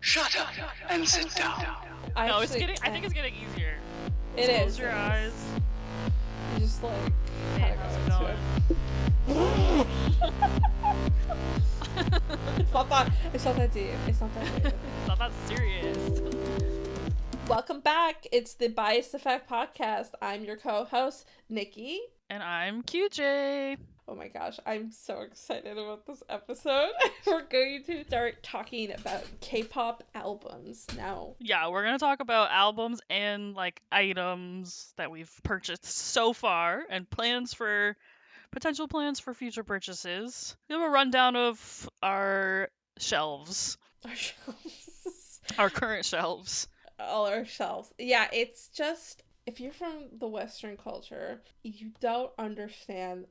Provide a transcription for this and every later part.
Shut up and sit down. No, it's getting. I think it's getting easier. It is. Close your eyes. You just like Hey, kind how's of it going? It's not that deep. It's not that deep. It's not that serious. Welcome back. It's the Bias Effect Podcast. I'm your co-host, Nikki. And I'm QJ. Oh my gosh, I'm so excited about this episode. We're going to start talking about K-pop albums now. Yeah, we're going to talk about albums and like items that we've purchased so far and potential plans for future purchases. We have a rundown of our shelves. Our shelves. Our current shelves. All our shelves. Yeah, it's just, if you're from the Western culture, you don't understand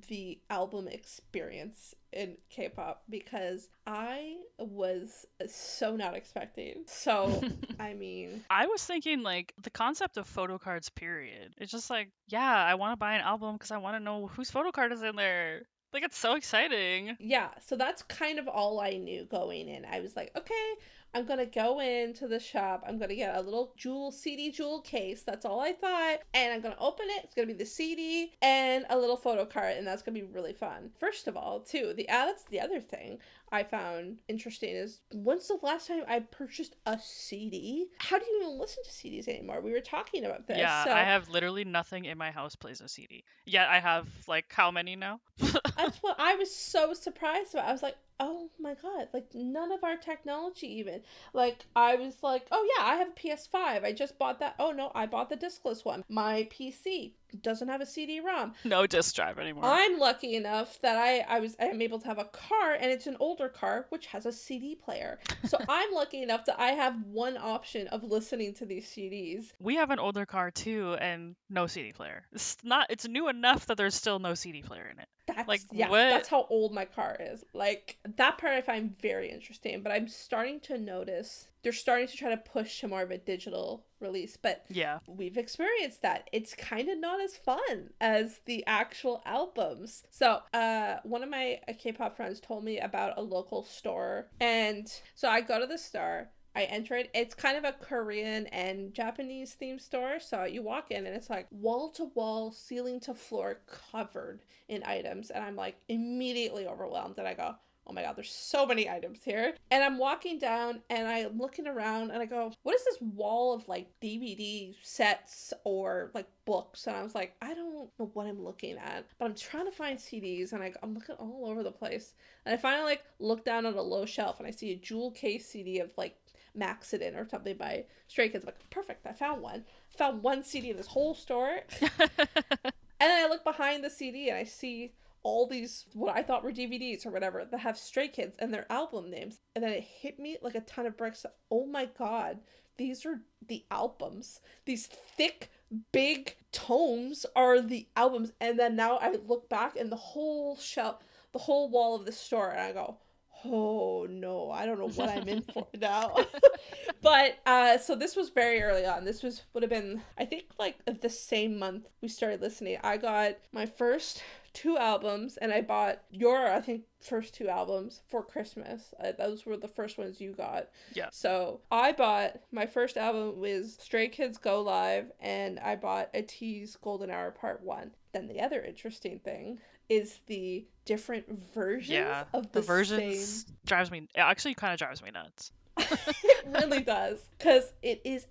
the album experience in K-pop, because I was so not expecting. So, I mean, I was thinking like the concept of photo cards, period. It's just like, yeah, I want to buy an album because I want to know whose photo card is in there. Like, it's so exciting. Yeah, so that's kind of all I knew going in. I was like, okay, I'm going to go into the shop. I'm going to get a little CD jewel case. That's all I thought. And I'm going to open it. It's going to be the CD and a little photo card. And that's going to be really fun. First of all, too, that's the other thing I found interesting is, when's the last time I purchased a CD? How do you even listen to CDs anymore? We were talking about this. Yeah, so I have literally nothing in my house plays a CD. Yet I have like how many now? That's what I was so surprised about. I was like, oh my god, like none of our technology even. Like, I was like, oh yeah, I have a PS5. I just bought that. Oh no, I bought the discless one. My PC doesn't have a CD-ROM. No disc drive anymore. I'm lucky enough that I'm able to have a car, and it's an older car which has a CD player. So I'm lucky enough that I have one option of listening to these CDs. We have an older car too, and no CD player. It's new enough that there's still no CD player in it. That's how old my car is. Like, that part I find very interesting, but I'm starting to notice they're starting to try to push to more of a digital release, but yeah, we've experienced that. It's kind of not as fun as the actual albums. So one of my K-pop friends told me about a local store, and so I go to the store, I enter it. It's kind of a Korean and Japanese themed store. So you walk in and it's like wall to wall, ceiling to floor, covered in items. And I'm like immediately overwhelmed. And I go, oh my god, there's so many items here. And I'm walking down and I'm looking around and I go, what is this wall of like DVD sets or like books? And I was like, I don't know what I'm looking at, but I'm trying to find CDs and I'm looking all over the place. And I finally like look down at a low shelf and I see a jewel case CD of like Maxident or something by Stray Kids. I'm like, perfect, I found one. Found one CD in this whole store. And then I look behind the CD and I see all these, what I thought were DVDs or whatever, that have Stray Kids and their album names. And then it hit me like a ton of bricks. Oh my god, these are the albums. These thick, big tomes are the albums. And then now I look back and the whole shelf, the whole wall of the store, and I go, oh no, I don't know what I'm in for now. But so this was very early on. This would have been, I think, like the same month we started listening. I got my first 2 albums, and I bought your, I think, first 2 albums for Christmas. Those were the first ones you got. Yeah. So I bought, my first album was Stray Kids Go Live, and I bought Ateez Golden Hour Part 1. Then the other interesting thing is the different versions of the versions same... actually kind of drives me nuts. It really does, because it is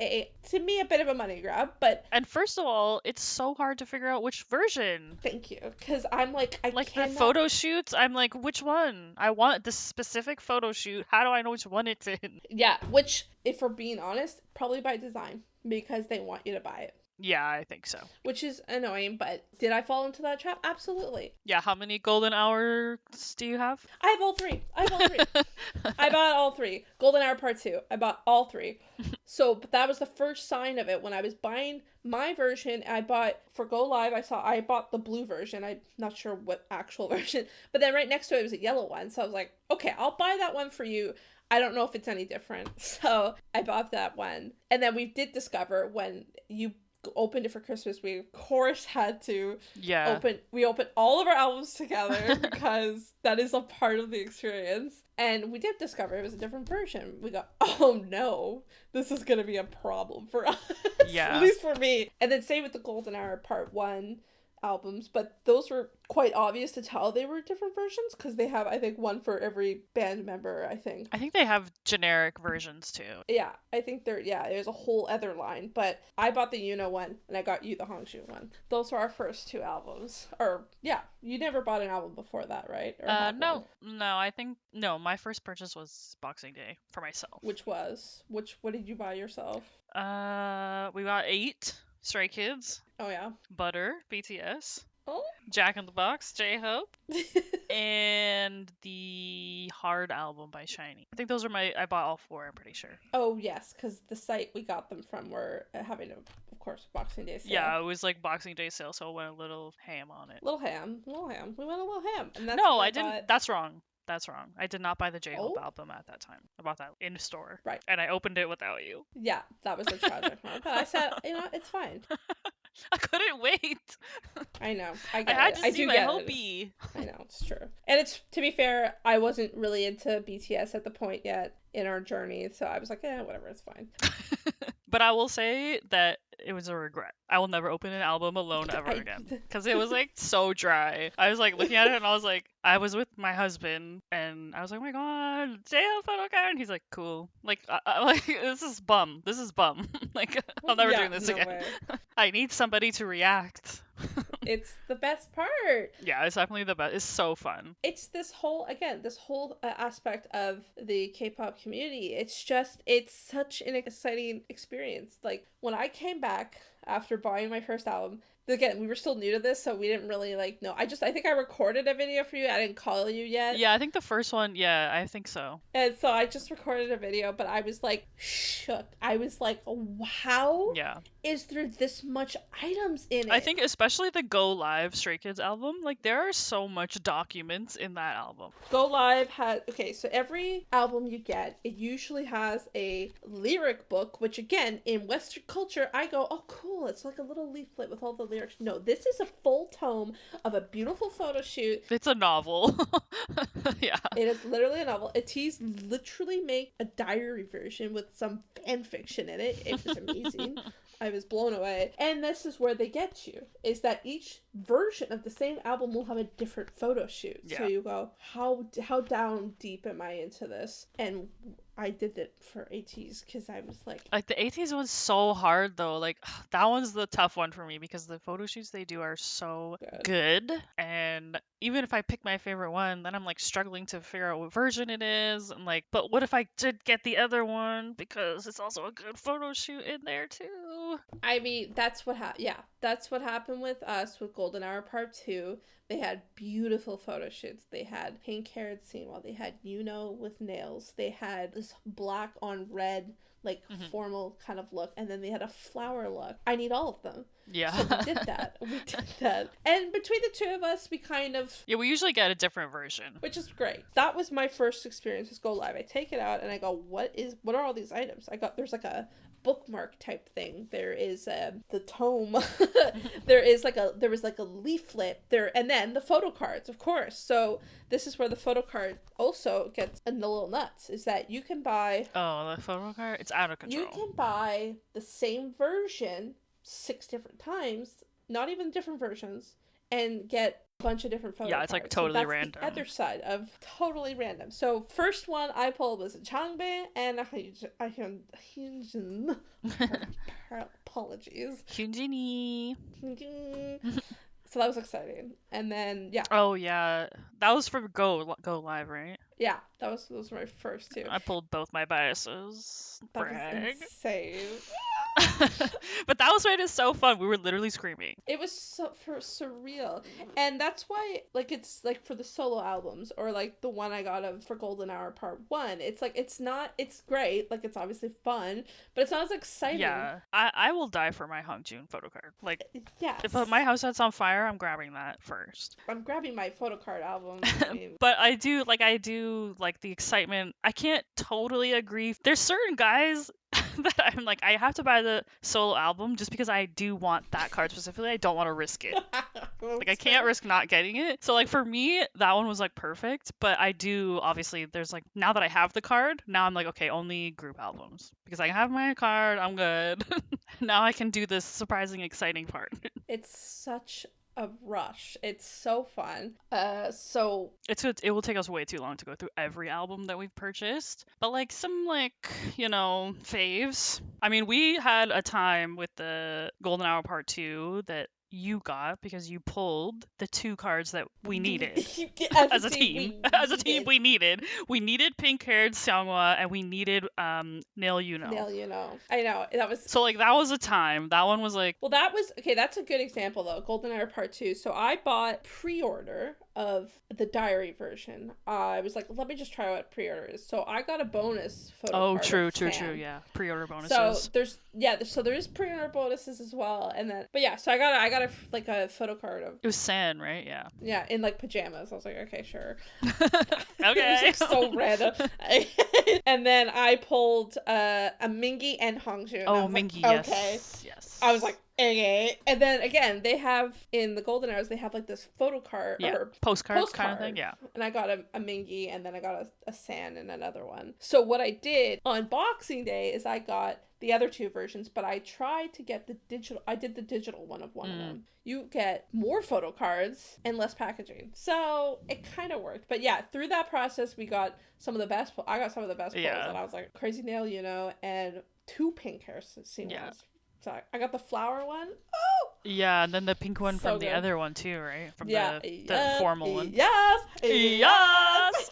to me a bit of a money grab. And first of all, it's so hard to figure out which version. Thank you, because I'm like, the photo shoots, I'm like, which one? I want this specific photo shoot. How do I know which one it's in? Yeah, which, if we're being honest, probably by design, because they want you to buy it. Yeah, I think so. Which is annoying, but did I fall into that trap? Absolutely. Yeah, how many golden hours do you have? I have all 3. I bought all 3. Golden Hour Part 2. I bought all 3. So, but that was the first sign of it. When I was buying my version, I bought, for Go Live, I bought the blue version. I'm not sure what actual version. But then right next to it was a yellow one. So I was like, okay, I'll buy that one for you. I don't know if it's any different. So I bought that one. And then we did discover when you opened it for Christmas, we of course had to Yeah. opened all of our albums together because that is a part of the experience. And we did discover it was a different version. We go, oh no, this is gonna be a problem for us. Yeah. At least for me. And then same with the Golden Hour Part 1 albums, but those were quite obvious to tell they were different versions because they have, I think, one for every band member, I think. I think they have generic versions too. Yeah, I think there's a whole other line, but I bought the Yuno one and I got you the Hongju one. Those were our first 2 albums. Or yeah, you never bought an album before that, right? Or had No, one? I think no. My first purchase was Boxing Day for myself. What did you buy yourself? We got 8 Stray Kids, Oh yeah. Butter, BTS, Oh. Jack in the Box, J-Hope, and the Hard album by Shiny. I think those are I bought all 4, I'm pretty sure. Oh yes, because the site we got them from were having of course, Boxing Day sale. Yeah, it was like Boxing Day sale, so I went a little ham on it. Little ham. We went a little ham. And that's No, when I didn't. That's wrong. That's wrong. I did not buy the J-Hope album at that time. I bought that in store. Right. And I opened it without you. Yeah, that was a tragic moment. But I said, it's fine. I couldn't wait. I know. I had it. to I see do my get Hopey. I know, it's true. And it's, to be fair, I wasn't really into BTS at the point yet in our journey, so I was like, whatever, it's fine. But I will say that it was a regret. I will never open an album alone ever again. Because it was like so dry. I was like looking at it and I was like, I was with my husband and I was like, oh my god, J-Hope photo card. And he's like, cool. Like, like this is bum. Like, I'm never doing this again. I need somebody to react. It's the best part. Yeah, it's definitely the best. It's so fun. It's this whole aspect of the K-pop community. It's such an exciting experience. Like, when I came back after buying my first album, again, we were still new to this, so we didn't really know. I think I recorded a video for you. I didn't call you yet. Yeah, I think the first one, yeah, I think so. And so I just recorded a video, but I was like shook. I was like, wow. Yeah. Is there this much items in it? I think especially the Go Live Stray Kids album, like there are so much documents in that album. Go Live so every album you get, it usually has a lyric book, which again, in Western culture, I go, oh cool, it's like a little leaflet with all the lyrics. No, this is a full tome of a beautiful photo shoot. It's a novel. Yeah. It is literally a novel. Ateez literally made a diary version with some fan fiction in it. It was amazing. I was blown away. And this is where they get you, is that each version of the same album will have a different photo shoot. Yeah. So you go, how down deep am I into this? And I did it for Ateez because I was like the Ateez one's so hard though. Like that one's the tough one for me because the photo shoots they do are so good. And even if I pick my favorite one, then I'm like struggling to figure out what version it is. And like, but what if I did get the other one because it's also a good photo shoot in there too? I mean, that's what happened with us with Golden Hour Part 2. They had beautiful photo shoots. They had pink haired Seymour. They had Yuno with nails. They had this black on red, like formal kind of look. And then they had a flower look. I need all of them. Yeah. So we did that. And between the two of us, we kind of... Yeah, we usually get a different version. Which is great. That was my first experience with Go Live. I take it out and I go, what are all these items? There's like a bookmark type thing. There is the tome. there was like a leaflet there, and then the photo cards, of course. So this is where the photo card also gets a little nuts, is that you can buy the photo card, it's out of control. You can buy the same version 6 different times, not even different versions, and get a bunch of different photo cards. Yeah, it's like totally random. The other side of totally random. So first one I pulled was a Changbin and a Hyunjin. Apologies. Hyunjin. So that was exciting. And then Oh yeah, that was for Go Live, right? Yeah, those were my first 2. I pulled both my biases. That was insane. But that was why it is so fun. We were literally screaming. It was so surreal. And that's why, like, it's like for the solo albums or like the one I got for Golden Hour Part 1, it's like it's great, like it's obviously fun, but it's not as exciting. Yeah, I will die for my Hongjoon photo card. Like, yes. If my house sets on fire, I'm grabbing that first. I'm grabbing my photo card album. But I do like the excitement. I can't totally agree. There's certain guys that I'm like, I have to buy the solo album just because I do want that card specifically. I don't want to risk it. Like, I can't risk not getting it. So, like, for me, that one was, like, perfect. But I do, obviously, there's, like, now that I have the card, now I'm like, okay, only group albums. Because I have my card, I'm good. Now I can do this surprising, exciting part. It's such a rush. It's so fun. So It will take us way too long to go through every album that we've purchased. But, like, some, like, faves. I mean, we had a time with the Golden Hour Part 2 that you got because you pulled the 2 cards that we needed as a team. As a team, we needed pink haired Seonghwa and we needed Nail Yuno. I know that was so, like, that was a time. That one was like, well, that was okay. That's a good example though. Golden Hour Part 2. So I bought pre-order of the diary version. I was like, let me just try what pre-order is. So I got a bonus photo card. True, Fan. yeah, pre-order bonuses. So there is pre-order bonuses as well, and then so I got a photo card of it was San, right? Yeah. Yeah, in like pajamas. I was like, okay, sure. Okay. It was like so random. And then I pulled a Mingi and Hongjoong. Oh, Mingi, like, yes. Yes. I was like, okay. And then again, they have in the Golden Hours, they have like this photo card or postcard kind of thing. Yeah. And I got a Mingi, and then I got a San and another one. So what I did on Boxing Day is I got the other 2 versions, but I tried to get the digital. I did the digital one of one of them. You get more photo cards and less packaging, so it kind of worked. But yeah, through that process, we got some of the best. I got some of the best pulls, and I was like, crazy nail, and 2 pink hair seamless. Yeah. So I got the flower one. Oh! Yeah, and then the pink one from the other one too, right? From the formal one. Yes! Yes!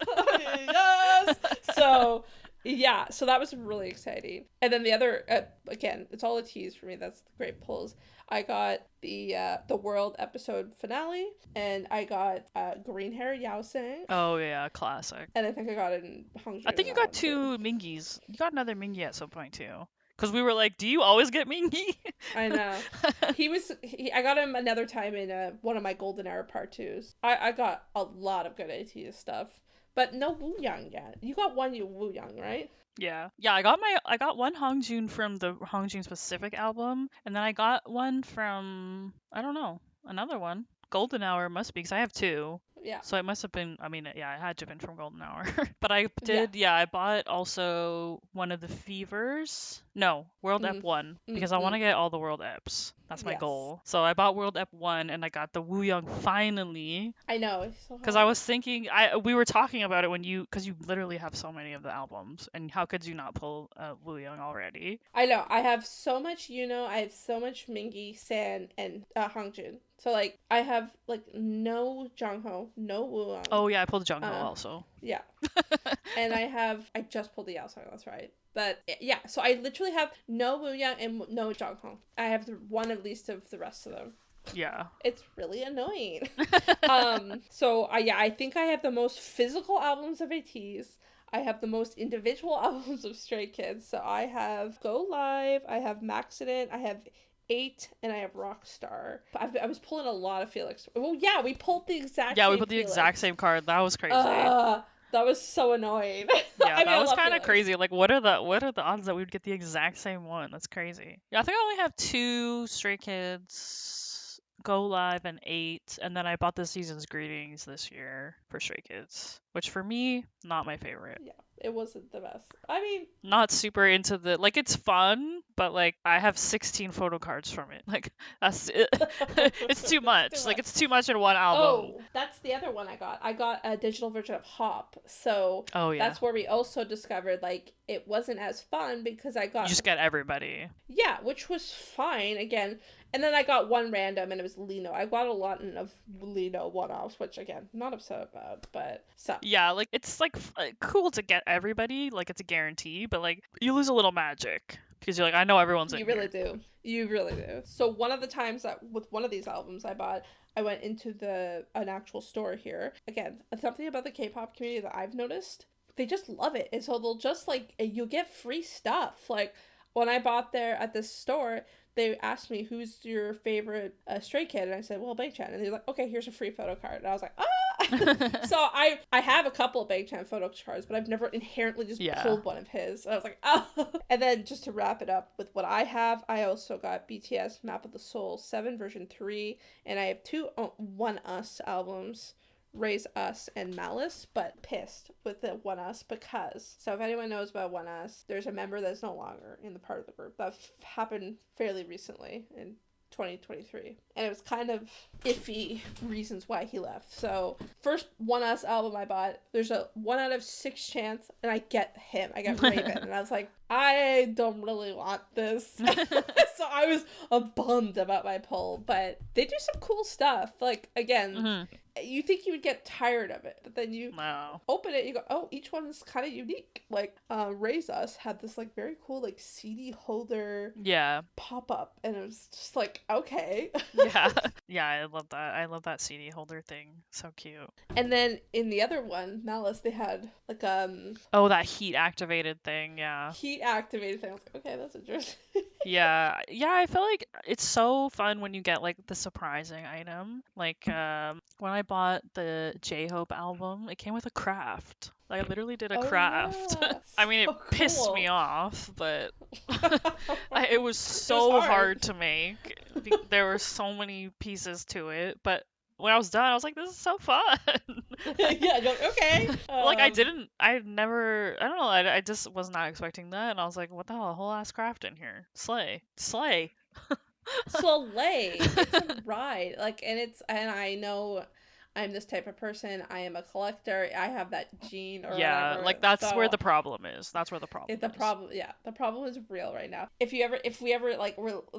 Yes! So, yeah, so that was really exciting. And then the other, again, it's all Ateez for me. That's the great pulls. I got the World episode finale, and I got green hair Yao Sing. Oh yeah, classic. And I think I got it in Hongjoong. I think you got 2 Mingis. You got another Mingi at some point too. Because we were like, do you always get Mingi? I know. I got him another time in one of my Golden Hour Part 2s. I got a lot of good Ateez stuff. But no Wu Yang yet. You got one Wu Yang, right? Yeah. I got one Hongjoong from the Hongjoong specific album, and then I got one from, I don't know, another one. Golden Hour must be, because I have 2. Yeah. So it must have been, I mean, yeah, it had to have been from Golden Hour. But I did, I bought also one of the Fevers. No, World Ep 1, because I want to get all the World Eps. That's my goal. So I bought World Ep 1, and I got the Woo Young finally. I know. Because I was thinking, we were talking about it because you literally have so many of the albums, and how could you not pull Woo Young already? I know. I have so much I have so much Mingi, San, and Hongjoong. So, like, I have, like, no Jongho, no Wooyoung. Oh, yeah, I pulled Jongho also. Yeah. And I just pulled the Yao-sung, that's right. But, yeah, so I literally have no Wooyoung and no Jongho. I have one at least of the rest of them. Yeah. It's really annoying. So, I think I have the most physical albums of Ateez. I have the most individual albums of Stray Kids. So, I have Go Live, I have Maxident, I have 8, and I have Rockstar. I was pulling a lot of Felix. Well, yeah, we pulled the exact same we pulled the exact same card. That was crazy. That was so annoying. Yeah, that was kind of crazy. Like, what are the odds that we would get the exact same one? That's crazy. Yeah, I think I only have 2 Stray Kids, Go Live, and 8, and then I bought the Season's Greetings this year for Stray Kids, which for me, not my favorite. Yeah. It wasn't the best. I mean, not super into like, it's fun, but like, I have 16 photo cards from it. Like, that's it. It's too much. Like, it's too much in one album. Oh, that's the other one I got. I got a digital version of Hop. So that's where we also discovered, like, it wasn't as fun because I got... You just get everybody. Yeah, which was fine, again. And then I got one random, and it was Lino. I got a lot of Lino one-offs, which, again, not upset about, but... So. Yeah, like, it's, like, cool to get everybody. Like, it's a guarantee, but, like, you lose a little magic. Because you're like, I know everyone's in here. You really do. So one of the times that, with one of these albums I went into an actual store here. Again, something about the K-pop community that I've noticed, they just love it. And so they'll just, like, you'll get free stuff. Like, when I bought there at this store... They asked me, who's your favorite Stray Kid? And I said, well, Baechan. And they're like, okay, here's a free photo card. And I was like, ah! So I have a couple of Bangtan photo cards, but I've never inherently just pulled one of his. And I was like, oh. And then just to wrap it up with what I have, I also got BTS Map of the Soul 7 version 3, and I have two Oneus albums. Raise Us and Malice, but pissed with the Oneus because, so if anyone knows about Oneus, there's a member that's no longer in the part of the group. That happened fairly recently in 2023, and it was kind of iffy reasons why he left. So first Oneus album I bought, there's a 1 out of 6 chance, and I get him, I get Raven, and I was like, I don't really want this. So I was bummed about my pull, but they do some cool stuff. Like, again, you think you would get tired of it, but then you open it, you go, oh, each one is kind of unique. Like, Raise Us had this, like, very cool, like, CD holder pop-up, and it was just like, okay. Yeah, I love that. I love that CD holder thing. So cute. And then in the other one, Malice, they had, like, oh, that heat-activated thing, Heat-activated thing. I was like, okay, that's interesting. Yeah, I feel like it's so fun when you get, like, the surprising item. Like, when I bought the J-Hope album, it came with a craft. Like, I literally did a craft. Yeah. I mean, it pissed me off, but it was so hard to make. There were so many pieces to it, but when I was done, I was like, this is so fun. Yeah, okay. Like, I don't know, I just was not expecting that, and I was like, what the hell, a whole ass craft in here. Slay. Slay. It's a ride. Like, and I know I'm this type of person. I am a collector. I have that gene or whatever. Like, that's where the problem is. That's where the problem is. The problem is real right now. If we ever like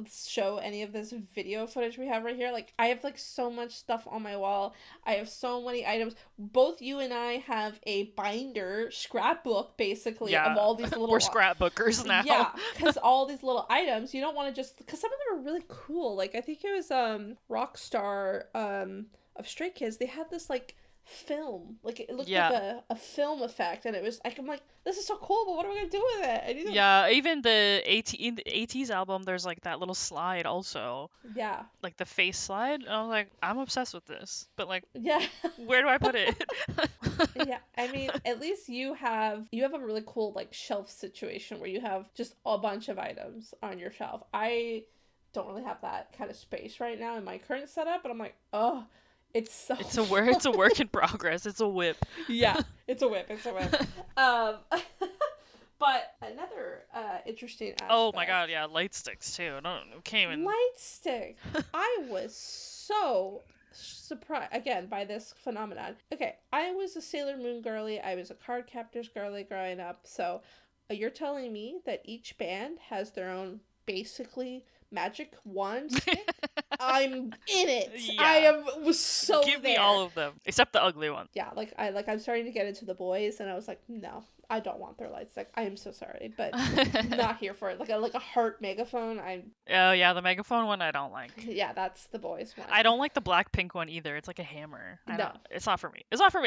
show any of this video footage we have right here, like, I have, like, so much stuff on my wall. I have so many items. Both you and I have a binder scrapbook, basically, of all these little. We're scrapbookers now. Yeah, because all these little items, you don't want to just, because some of them are really cool. Like, I think it was Rockstar of Stray Kids, they had this, like, film, like, it looked like a film effect, and it was like, I'm like, this is so cool, but what am I gonna do with it? Even in the Ateez album, there's, like, that little slide also, like the face slide, and I was like, I'm obsessed with this, but, like, where do I put it? I mean, at least you have a really cool, like, shelf situation where you have just a bunch of items on your shelf. I don't really have that kind of space right now in my current setup, but I'm like, oh, it's a work in progress. It's a whip. Yeah, it's a whip. But another interesting aspect. Oh my god, yeah, light sticks too. Light stick. I was so surprised again by this phenomenon. Okay, I was a Sailor Moon girly. I was a Card Captors girly growing up. So you're telling me that each band has their own basically magic wand stick? I'm in it. Was so Give me all of them except the ugly one. Yeah, I'm starting to get into the boys, and I was like, no, I don't want their light stick. I am so sorry, but not here for it. Like a heart megaphone. Oh yeah, the megaphone one I don't like. Yeah, that's the boys one. I don't like the black pink one either. It's like a hammer. It's not for me. It's not for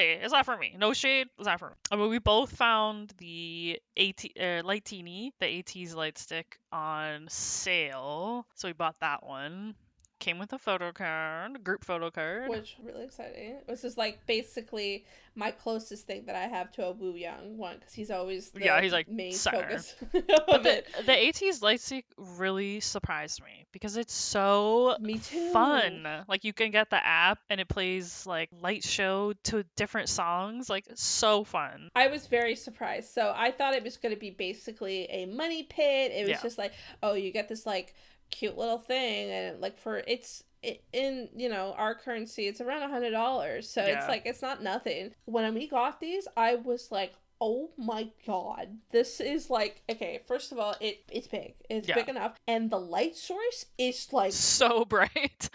me. No shade. It's not for me. I mean, we both found the light teeny, the Ateez light stick on sale, so we bought that one. Came with a photo card, group photo card. Which really exciting. This is, like, basically my closest thing that I have to a Woo Young one, because he's always he's like main center. Focus. But the Ateez light stick really surprised me because it's so fun. Like, you can get the app and it plays, like, light show to different songs. Like, so fun. I was very surprised. So I thought it was going to be basically a money pit. It was just like, oh, you get this, like, cute little thing, and, like, in, you know, our currency, it's around $100, so it's like, it's not nothing. When we got these, I was like, oh my god, this is, like, okay, first of all, it's big. It's big enough, and the light source is, like, so bright.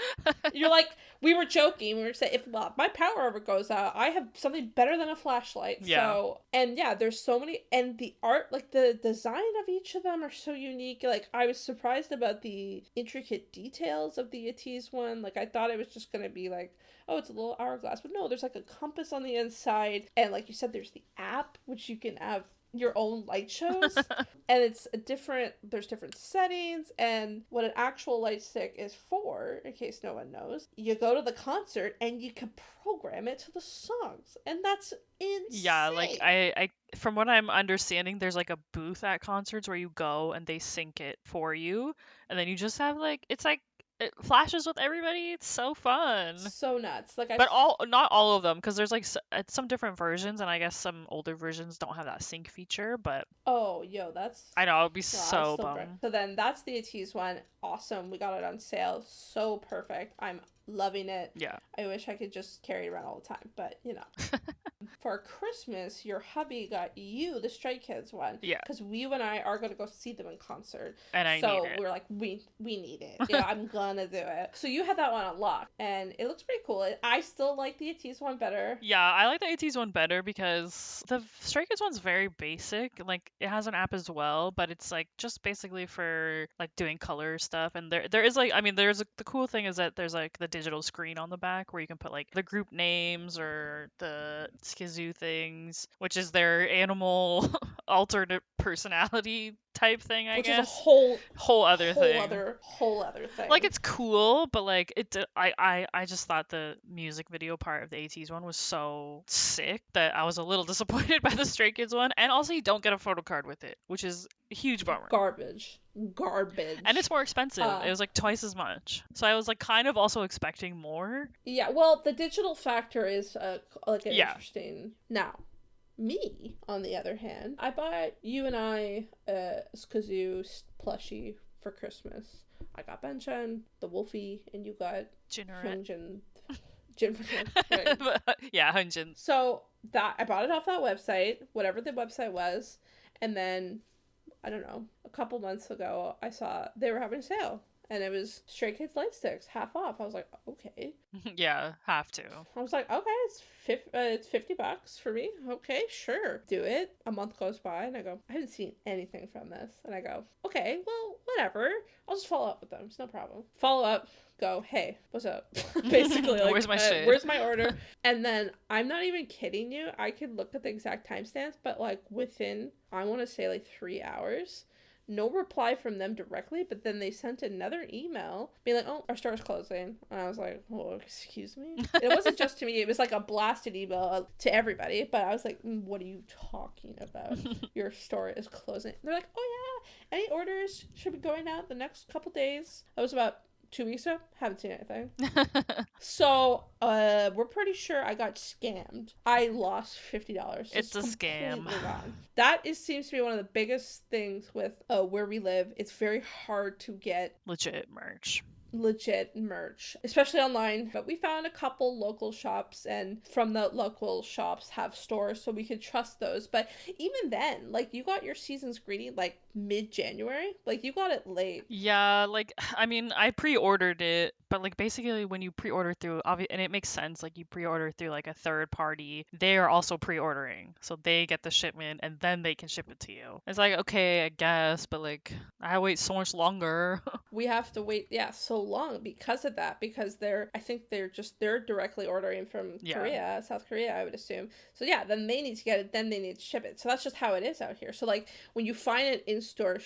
You're like, we were joking, we were saying, if my power ever goes out, I have something better than a flashlight. So, and there's so many, and the art, like, the design of each of them are so unique. Like, I was surprised about the intricate details of the Ateez one. Like, I thought it was just gonna be like, oh, it's a little hourglass, but no, there's, like, a compass on the inside, and, like you said, there's the app, which you can have your own light shows, and it's there's different settings, and what an actual light stick is for, in case no one knows, you go to the concert and you can program it to the songs, and that's insane. Yeah, like I from what I'm understanding, there's like a booth at concerts where you go and they sync it for you, and then you just have like it flashes with everybody. It's so fun. So nuts. Like But not all of them, because there's like some different versions, and I guess some older versions don't have that sync feature. But oh, yo, that's I know it'd be wow, so still bummed. So then that's the Ateez one. Awesome. We got it on sale. So perfect. I'm loving it. Yeah. I wish I could just carry it around all the time, but you know. For Christmas, your hubby got you the Stray Kids one. Yeah. Because you and I are going to go see them in concert. And I need it. So we're like, we need it. Yeah, I'm gonna do it. So you had that one unlocked, and it looks pretty cool. I still like the Ateez one better. Yeah, I like the Ateez one better because the Stray Kids one's very basic. Like, it has an app as well, but it's like just basically for like doing color stuff. And there is like, I mean, the cool thing is that there's like the digital screen on the back where you can put like the group names or the SKZOO things, which is their animal alternate personality type thing, I guess. Which is a whole other thing. Whole other thing. Like, it's cool, but like I just thought the music video part of the Ateez one was so sick that I was a little disappointed by the Stray Kids one. And also, you don't get a photo card with it, which is a huge bummer. Garbage. And it's more expensive. It was like twice as much. So I was like kind of also expecting more. Yeah, well, the digital factor is like an interesting. Now, me, on the other hand, I bought you and I a SKZOO plushie for Christmas. I got Benchan, the Wolfie, and you got Hyunjin. Right. Yeah, Hyunjin. So that I bought it off that website, whatever the website was, and then I don't know, a couple months ago I saw they were having a sale. And it was Stray Kids light sticks, half off. I was like, okay. Yeah, have to. I was like, okay, it's $50 for me. Okay, sure, do it. A month goes by, and I go, I haven't seen anything from this. And I go, okay, well, whatever. I'll just follow up with them. It's no problem. Follow up, go, hey, what's up? Basically, like, where's my shit? Where's my order? And then I'm not even kidding you. I could look at the exact timestamps, but like within, I want to say like 3 hours. No reply from them directly, but then they sent another email being like, oh, our store is closing. And I was like, oh, excuse me? It wasn't just to me. It was like a blasted email to everybody. But I was like, what are you talking about? Your store is closing. They're like, oh, yeah, any orders should be going out the next couple days. That was about 2 weeks ago. Haven't seen anything. So we're pretty sure I got scammed. I lost $50. It's a scam. Gone. That seems to be one of the biggest things with where we live. It's very hard to get legit merch, especially online. But we found a couple local shops, and from the local shops have stores, so we could trust those. But even then, like, you got your season's greeting like mid-January. Like, you got it late. Yeah, like, I mean, I pre-ordered it, but like basically when you pre-order through, and it makes sense, like you pre-order through like a third party, they are also pre-ordering, so they get the shipment and then they can ship it to you. It's like, okay, I guess, but like I wait so much longer. We have to wait, so long because of that, because they're directly ordering from South Korea, I would assume. So yeah, then they need to get it, then they need to ship it. So that's just how it is out here. So like when you find it in store,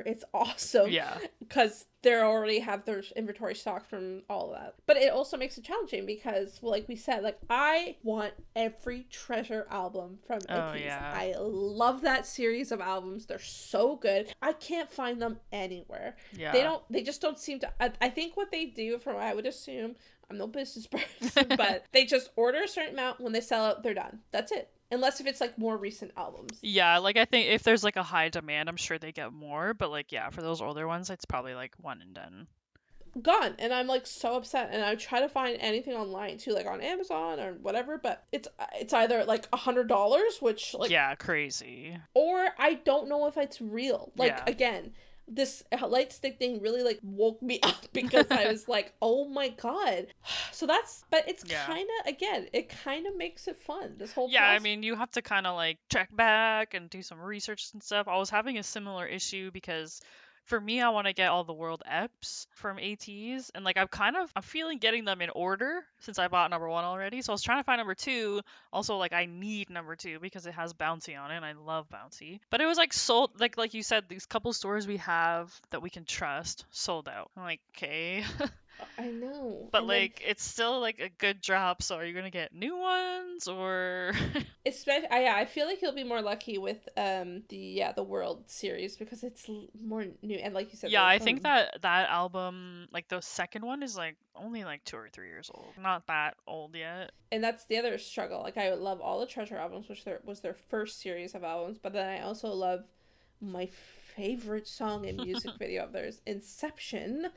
it's awesome. Yeah. Because they already have their inventory stock from all of that. But it also makes it challenging because, well, like we said, like I want every Treasure album from Ateez. Yeah. I love that series of albums. They're so good. I can't find them anywhere. Yeah. They just don't seem to. I think what they do, from what I would assume, I'm no business person, but they just order a certain amount. When they sell out, they're done. That's it. Unless if it's like more recent albums. Yeah, like I think if there's like a high demand, I'm sure they get more. But like, yeah, for those older ones, it's probably like one and done. Gone. And I'm like so upset. And I try to find anything online too, like on Amazon or whatever. But it's either like $100, which like, yeah, crazy. Or I don't know if it's real. Like again, this light stick thing really like woke me up because I was like, oh my god. So but it's kind of, again, it kind of makes it fun, this whole process. I mean, you have to kind of like check back and do some research and stuff. I was having a similar issue because For me, I want to get all the world EPs from Ateez, and like I'm feeling getting them in order since I bought number 1 already. So I was trying to find number 2. Also, like I need number 2 because it has Bouncy on it, and I love Bouncy. But it was like sold, like you said, these couple stores we have that we can trust sold out. I'm like, okay. I know. But And then like it's still like a good drop, so are you gonna get new ones or especially, I feel like you'll be more lucky with the World Series because it's more new, and like you said, Yeah, they're I think from, that album, like the second one, is like only like 2 or 3 years old. Not that old yet. and that's the other struggle. Like I love all the Treasure albums, which was their first series of albums, but then I also love my favorite song and music video of theirs, Inception.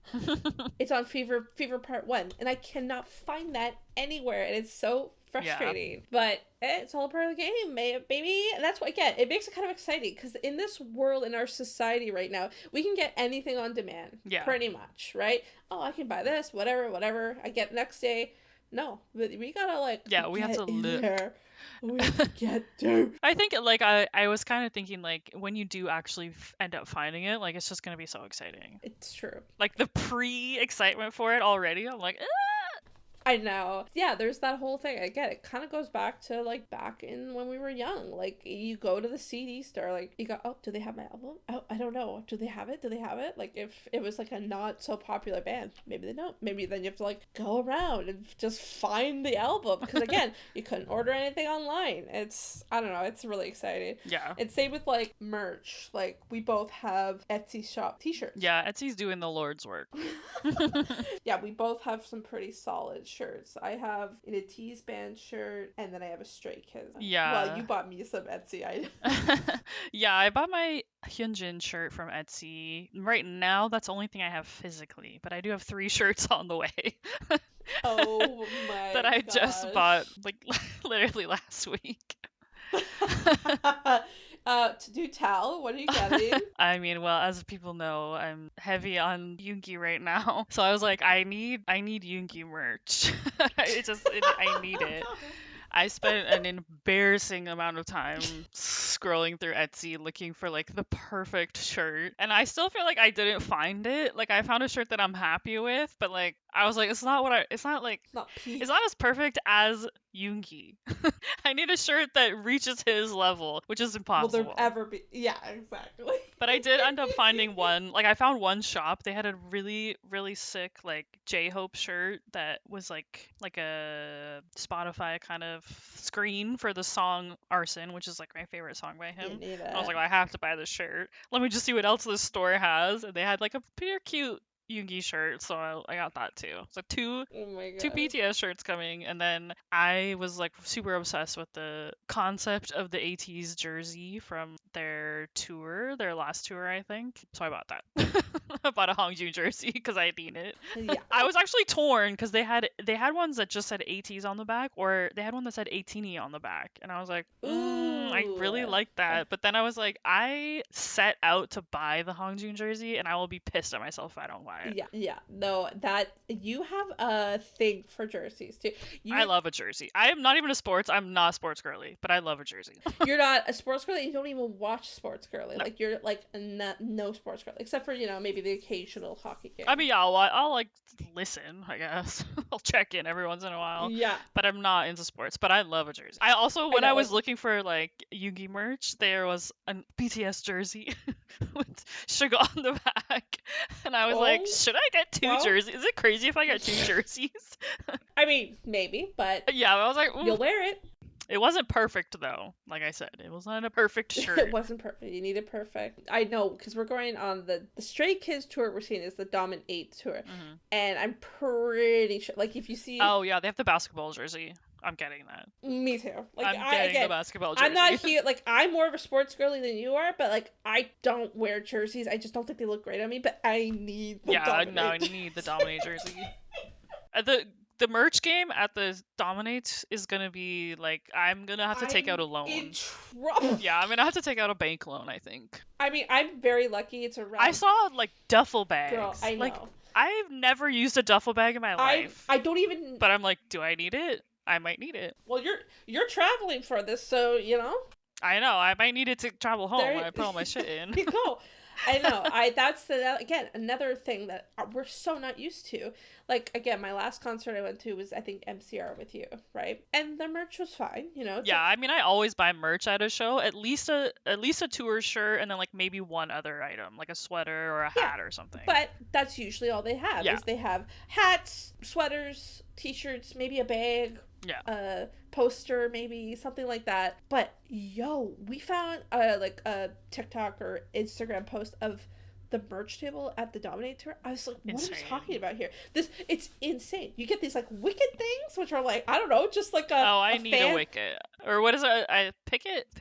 It's on Fever Part 1, and I cannot find that anywhere, and it's so frustrating. Yeah. But it's all part of the game, baby. And that's what, again, it makes it kind of exciting, because in this world, in our society right now, we can get anything on demand. Yeah. Pretty much, right? Oh, I can buy this, whatever. I get next day. No, but we gotta, like, we have to look. There. We have to get to. I think, like, I was kind of thinking, like, when you do actually end up finding it, like, it's just gonna be so exciting. It's true. Like, the pre-excitement for it already, I'm like, I know. Yeah, there's that whole thing. Again, it kind of goes back to, like, back in when we were young. Like, you go to the CD store, like, you go, oh, do they have my album? Oh, I don't know. Do they have it? Like, if it was, like, a not so popular band, maybe they don't. Maybe then you have to, like, go around and just find the album. Because, again, you couldn't order anything online. I don't know. It's really exciting. Yeah. And same with, like, merch. Like, we both have Etsy shop t-shirts. Yeah, Etsy's doing the Lord's work. Yeah, we both have some pretty solid shirts. I have an Ateez band shirt, and then I have a Stray Kids. Yeah. Well, you bought me some Etsy items. Yeah, I bought my Hyunjin shirt from Etsy. Right now, that's the only thing I have physically, but I do have 3 shirts on the way. Oh my that I just bought, like, literally last week. Do tell, what are you getting? I mean, well, as people know, I'm heavy on Yoongi right now, so I was like, I need Yoongi merch. I need it. I spent an embarrassing amount of time scrolling through Etsy looking for like the perfect shirt, and I still feel like I didn't find it. Like I found a shirt that I'm happy with, but like I was like, it's not as perfect as Yoongi. I need a shirt that reaches his level, which is impossible. Will there ever be? Yeah, exactly. But I did end up finding one. Like I found one shop. They had a really, really sick like J-Hope shirt that was like a Spotify kind of screen for the song Arson, which is like my favorite song by him. I was like, I have to buy this shirt. Let me just see what else this store has. And they had like a pretty cute Yoongi shirt, so I got that too. So two BTS shirts coming, and then I was like super obsessed with the concept of the Ateez jersey from their last tour, I think. So I bought that. I bought a Hongjoong jersey because I need it. Yeah. I was actually torn because they had ones that just said Ateez on the back, or they had one that said 18 on the back, and I was like, I really like that. But then I was like, I set out to buy the Hongjoong jersey, and I will be pissed at myself if I don't buy it. Yeah. No, that you have a thing for jerseys too. I love a jersey. I'm not a sports girly, but I love a jersey. You're not a sports girly. You don't even watch sports girly. No. Like you're like no sports girly, except for maybe the occasional hockey game. I mean, yeah, I'll like listen, I guess. I'll check in every once in a while. Yeah. But I'm not into sports. But I love a jersey. I also, when I was looking for like Yoongi merch, there was a BTS jersey with Sugar on the back, and I was like, should I get 2 jerseys? Is it crazy if I get 2 jerseys? I mean, maybe, but yeah, I was like, you'll wear it. It wasn't perfect though. Like I said, it was not a perfect shirt. It wasn't perfect. You need it perfect. I know, because we're going on the Stray Kids tour. We're seeing is the Dominate tour, and I'm pretty sure. Like if you see, oh yeah, they have the basketball jersey. I'm getting that. Me too. Like I'm getting the basketball jersey. I'm not here. Like I'm more of a sports girly than you are, but like I don't wear jerseys. I just don't think they look great on me. But I need the Dominate. No, I need the Dominate jersey. The merch game at the Dominate is gonna be like, I'm gonna have to take out a loan. In trouble. Yeah, I'm gonna have to take out a bank loan, I think. I mean, I'm very lucky. It's around. I saw like duffel bags. Girl, I know. Like, I've never used a duffel bag in my life. I don't even. But I'm like, do I need it? I might need it. Well, you're traveling for this, so I know. I might need it to travel home when I put all my shit in. You go. I know. That's again another thing that we're so not used to. Like again, my last concert I went to was I think MCR with you, right? And the merch was fine, you know. Yeah, I mean, I always buy merch at a show, at least a tour shirt, and then like maybe one other item, like a sweater or a Yeah, hat or something. but that's usually all they have. Yeah. Is they have hats, sweaters, t-shirts, maybe a bag, Yeah. a poster, maybe something like that. But yo, we found like a TikTok or Instagram post of the merch table at the Dominate tour. I was like, what are we Insane. talking about here? It's insane. You get these like wicked things, which are like, I don't know, just like a Oh, I a need fan. a wicket. Or what is it? I picket? I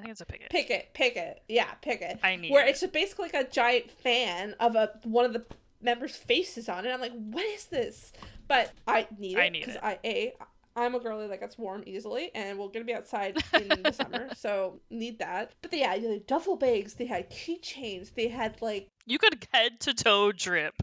think it's a picket. Picket. Yeah, picket. I need Where it. it's just basically like a giant fan of one of the members' faces on it. I'm like, what is this? But I need it because I'm a girly that gets warm easily, and we're gonna be outside in the summer, so need that. But they had duffel bags, they had keychains, they had like You could head to toe drip.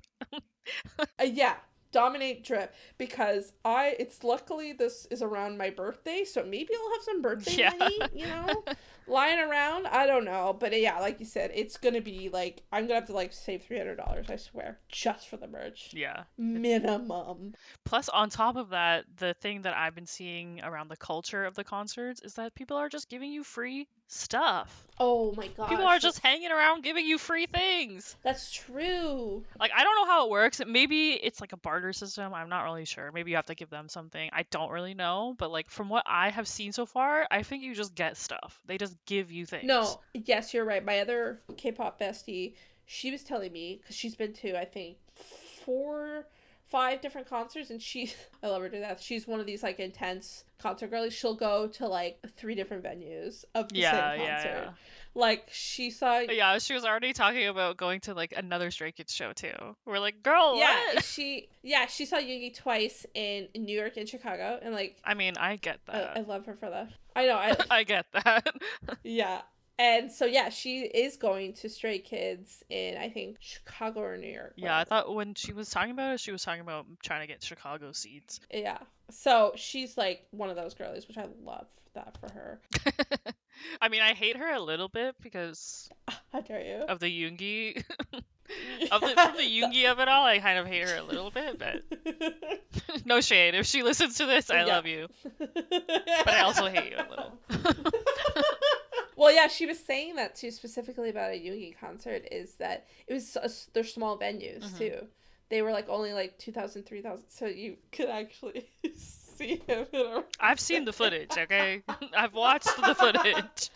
yeah, Dominate drip because it's luckily this is around my birthday, so maybe I'll have some birthday Yeah. money, lying around. I don't know, but yeah, like you said, it's gonna be like I'm gonna have to like save $300, I swear, just for the merch. Yeah. Minimum. Plus, on top of that, the thing that I've been seeing around the culture of the concerts is that people are just giving you free stuff. Oh my god. People are just hanging around giving you free things. That's true. Like, I don't know how it works. Maybe it's like a barter system. I'm not really sure. Maybe you have to give them something. I don't really know. But, like, from what I have seen so far, I think you just get stuff. They just give you things. No, yes, you're right. My other K-pop bestie, she was telling me, because she's been to, I think, 4-5 different concerts, and I love her to death. She's one of these, like, intense concert girlies. She'll go to, like, 3 different venues of the same concert. Yeah. Like, she saw... Yeah, she was already talking about going to, like, another Stray Kids show, too. We're like, girl, Yeah, what? she saw Yoongi twice in New York and Chicago, and, like... I mean, I get that. I love her for that. I know, I get that. Yeah. And so, yeah, she is going to Stray Kids in, I think, Chicago or New York. Yeah, I thought when she was talking about it, she was talking about trying to get Chicago seats. Yeah. So she's like one of those girlies, which I love that for her. I mean, I hate her a little bit because How dare you? of the Yoongi. From the Yoongi of it all, I kind of hate her a little bit, but no shade. If she listens to this, I love you. But I also hate you a little. Well, yeah, she was saying that too, specifically about a Yoongi concert, is that it was they're small venues too. They were like only like 2,000, 3,000, so you could actually see him. I've seen the footage, okay? I've watched the footage.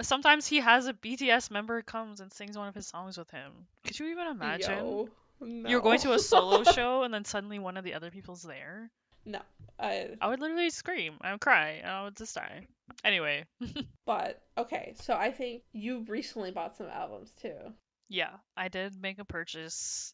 Sometimes he has a BTS member comes and sings one of his songs with him. Could you even imagine? Yo, no. You're going to a solo show and then suddenly one of the other people's there? No. I would literally scream. I would cry. I would just die. Anyway. But, okay, so I think you recently bought some albums too. Yeah, I did make a purchase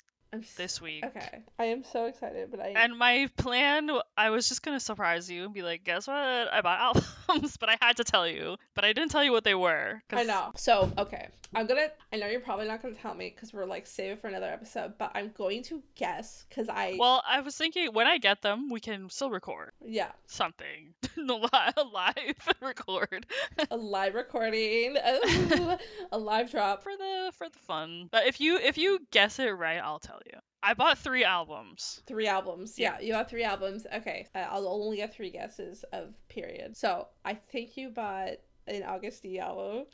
this week. Okay. I am so excited, but And my plan, I was just gonna surprise you and be like, guess what? I bought albums, but I had to tell you. But I didn't tell you what they were. I know. So, okay. I know you're probably not gonna tell me because we're like, save it for another episode, but I'm going to guess because Well, I was thinking when I get them, we can still record. Yeah. Something. Live record. A live recording. Oh, a live drop. For the fun. But if you guess it right, I'll tell you. I bought 3 albums. 3 albums. Yeah, you have 3 albums. Okay. I'll only get 3 guesses of period. So, I think you bought an August D album.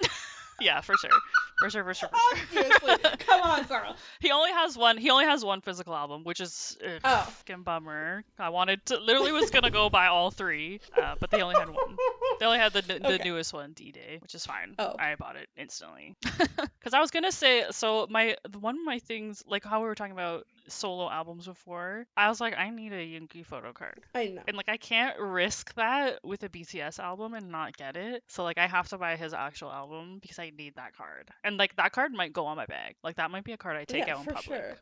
Yeah, for sure. Obviously. Come on, girl. He only has one physical album, which is fucking bummer. I literally was gonna go buy all 3, but they only had one. They only had the newest one, D-Day, which is fine. Oh. I bought it instantly. Because I was gonna say, so one of my things, like how we were talking about solo albums before, I was like, I need a Yoongi photo card. I know. And like I can't risk that with a BTS album and not get it. So like I have to buy his actual album because I need that card. And like that card might go on my bag. Like that might be a card I take out in public. Sure.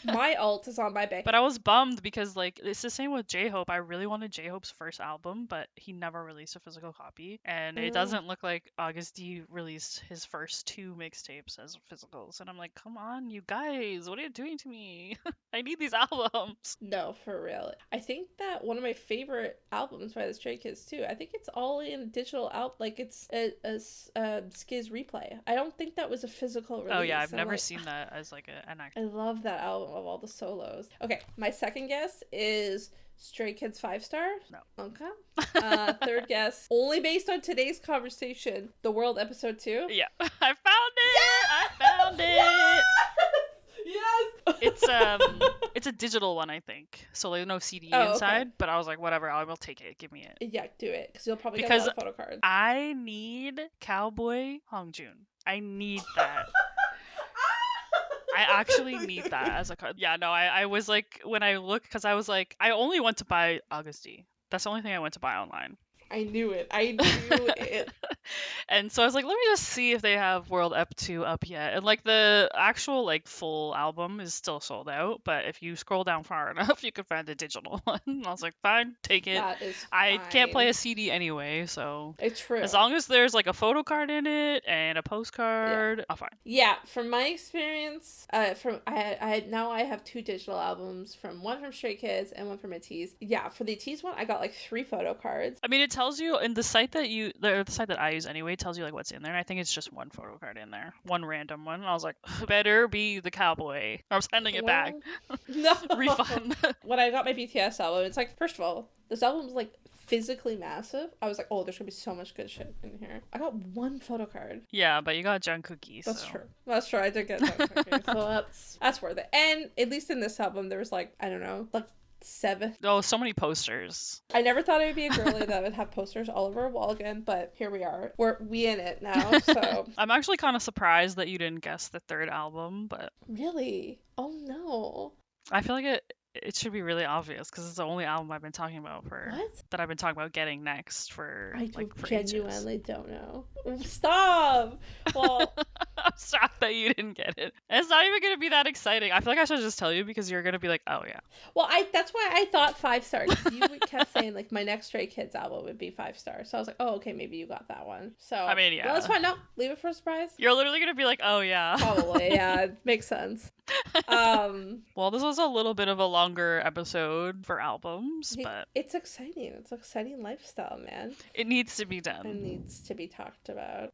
My alt is on my bag. But I was bummed because like it's the same with J-Hope. I really wanted J-Hope's first album, but he never released a physical copy, and it doesn't look like August D released his first 2 mixtapes as physicals. And I'm like, come on, you guys, what are you doing to me? I need these albums. No, for real. I think that one of my favorite albums by the Stray Kids too. I think it's all in digital out, like it's a Skiz replay. I don't think that was a physical release. Oh yeah, I've never seen that as like an I love that album of all the solos. Okay, my second guess is Stray Kids 5-star. No. Okay. Third guess, only based on today's conversation, The World episode 2. Yeah, I found it. Yes! I found it. Yes! Yes! It's a digital one, I think. So there's no CD Oh, inside. okay. But I was like, whatever, I will take it. Give me it. Yeah, do it, because you'll probably get Because a lot of photo cards. I need Cowboy Hongjun. I need that. I actually need that as a card. Yeah, no, I was like, when I looked, because I was like, I only went to buy August D. That's the only thing I went to buy online. I knew it. I knew it. And so I was like, let me just see if they have World Ep 2 up yet. And like the actual like full album is still sold out, but if you scroll down far enough, you can find the digital one. And I was like, fine, take it. That is I can't play fine. a CD anyway, so It's true. as long as there's like a photo card in it and a postcard, I'm fine. Yeah, from my experience, I have 2 digital albums, one from Stray Kids and one from Ateez. Yeah, for the Ateez one, I got like 3 photo cards. I mean, it tells you in the site that the site that I use anyway, tells you like what's in there. And I think it's just 1 photo card in there, 1 random one. And I was like, better be the Cowboy. I'm sending it back. No. Refund. When I got my BTS album, it's like, first of all, this album's like physically massive. I was like, oh, there's gonna be so much good shit in here. I got 1 photo card. Yeah, but you got Jungkook. That's so. true. That's true. I did get Jungkook. So that's worth it. And at least in this album, there was like, I don't know, like 7. Oh, so many posters. I never thought I would be a girly that would have posters all over a wall again, but here we are. We in it now, so. I'm actually kind of surprised that you didn't guess the 3rd album, but Really? Oh no. I feel like it should be really obvious because it's the only album I've been talking about that I've been talking about getting next for I for genuinely don't know. Stop. Well, I'm shocked that you didn't get it. It's not even gonna be that exciting. I feel like I should just tell you because you're gonna be like, oh yeah. well, that's why I thought 5-star. Because you kept saying like my next Stray Kids album would be 5-star, so I was like, oh okay, maybe you got that one. So I mean, yeah. Well, that's fine. No, leave it for a surprise. You're literally gonna be like, oh yeah. Probably, yeah, it makes sense. Well, this was a little bit of a longer episode for albums, but it's exciting. It's an exciting lifestyle, man. it needs to be done. It needs to be talked about.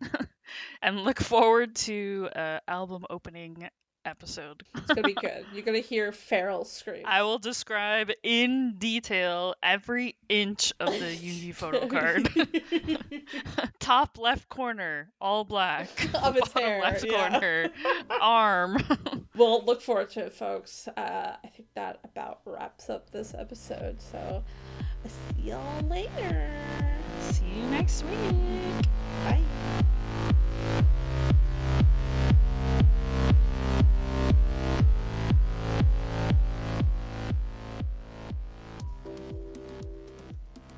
And look forward to album opening episode. It's gonna be good. You're gonna hear Farrell scream. I will describe in detail every inch of the Yoongi photo card. Top left corner, all black. Of his Bottom hair, left yeah. corner, arm. We'll look forward to it, folks. I think that about wraps up this episode. So, see y'all later. See you next week.